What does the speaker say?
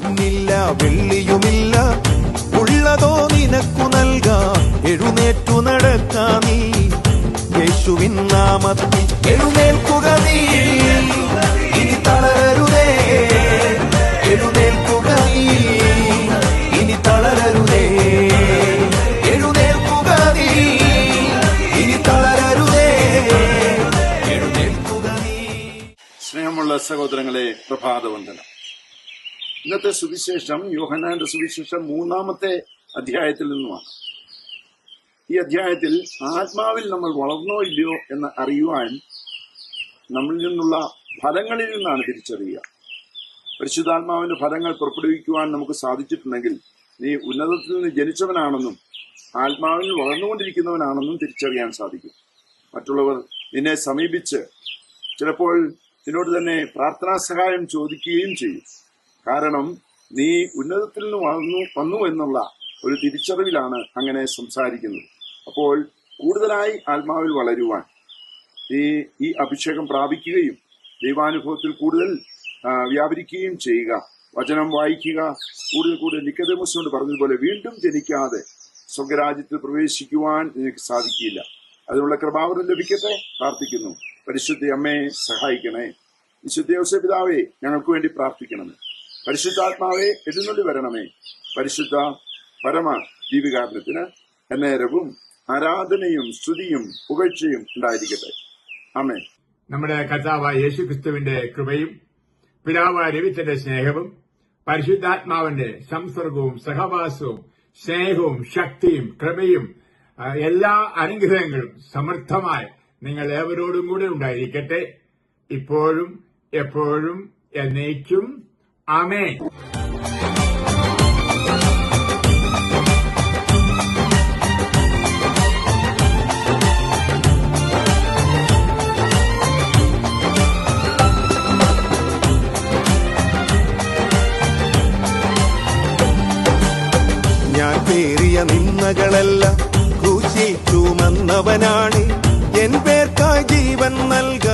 പൊന്നില്ല വെള്ളിയുമില്ല, ഉള്ളതോ നിനക്കു നൽകാം. എഴുന്നേറ്റു നടക്കാ നീ യേശുവിൻ നാമത്തിൽ. എഴുന്നേൽക്കുക നീ, ഇനി തളരരുതേ. എഴുന്നേൽക്കുക നീ, ഇനി തളരരുതേ. എഴുന്നേൽക്കുക നീ, ഇനി തളരരുതേ. എഴുന്നേൽക്കുക നീ. സ്നേഹമുള്ള സഹോദരങ്ങളെ, പ്രഭാതവന്ദനം. ഇന്നത്തെ സുവിശേഷം യോഹന്നാന്റെ സുവിശേഷം 3-ാമത്തെ അധ്യായത്തിൽ നിന്നുമാണ്. ഈ അധ്യായത്തിൽ ആത്മാവിൽ നമ്മൾ വളർന്നോ ഇല്ലയോ എന്ന് അറിയുവാൻ നമ്മളിൽ നിന്നുള്ള ഫലങ്ങളിൽ നിന്നാണ് തിരിച്ചറിയുക. പരിശുദ്ധാത്മാവിന്റെ ഫലങ്ങൾ പുറപ്പെടുവിക്കുവാൻ നമുക്ക് സാധിച്ചിട്ടുണ്ടെങ്കിൽ നീ ഉന്നതത്തിൽ നിന്ന് ജനിച്ചവനാണെന്നും ആത്മാവിൽ വളർന്നുകൊണ്ടിരിക്കുന്നവനാണെന്നും തിരിച്ചറിയാൻ സാധിക്കും. മറ്റുള്ളവർ നിന്നെ സമീപിച്ച് ചിലപ്പോൾ നിന്നോട് തന്നെ പ്രാർത്ഥനാ സഹായം ചോദിക്കുകയും ചെയ്യും. കാരണം നീ ഉന്നതത്തിൽ നിന്ന് വന്നു എന്നുള്ള ഒരു തിരിച്ചറിവിലാണ് അങ്ങനെ സംസാരിക്കുന്നത്. അപ്പോൾ കൂടുതലായി ആത്മാവിൽ വളരുവാൻ ഈ അഭിഷേകം പ്രാപിക്കുകയും ദൈവാനുഭവത്തിൽ കൂടുതൽ വ്യാപരിക്കുകയും ചെയ്യുക. വചനം വായിക്കുക, കൂടുതൽ നിക്കോദേമോസ് കൊണ്ട് പറഞ്ഞതുപോലെ വീണ്ടും ജനിക്കാതെ സ്വർഗരാജ്യത്തിൽ പ്രവേശിക്കുവാൻ നിനക്ക് സാധിക്കില്ല. അതിനുള്ള കൃപാവരം ലഭിക്കട്ടെ പ്രാർത്ഥിക്കുന്നു. പരിശുദ്ധ അമ്മയെ സഹായിക്കണേ. വിശുദ്ധ യോസേപ്പ് പിതാവേ, ഞങ്ങൾക്ക് വേണ്ടി പ്രാർത്ഥിക്കണമേ. പരിശുദ്ധാത്മാവെ എഴുന്നള്ളി വരണമേ. പരിശുദ്ധ പരമ ദീപികാരണത്തിന് എന്നേരവും ആരാധനയും സ്തുതിയും പുകഴ്ചയും ഉണ്ടായിരിക്കട്ടെ. ആമേൻ. നമ്മുടെ കർത്താവായ യേശുക്രിസ്തുവിന്റെ കൃപയും പിതാവായ ദൈവത്തിന്റെ സ്നേഹവും പരിശുദ്ധാത്മാവിന്റെ സംസർഗവും സഹവാസവും സ്നേഹവും ശക്തിയും കൃപയും എല്ലാ അനുഗ്രഹങ്ങളും സമൃദ്ധമായി നിങ്ങൾ ഏവരോടും കൂടെ ഉണ്ടായിരിക്കട്ടെ, ഇപ്പോഴും എപ്പോഴും എന്നേക്കും. ആമേൻ. ഞാൻ പേറിയ നിന്ദകളെല്ലാം ക്രൂശിൽ ചുമന്നവനാണ്. എൻ പേർക്കായി ജീവൻ നൽക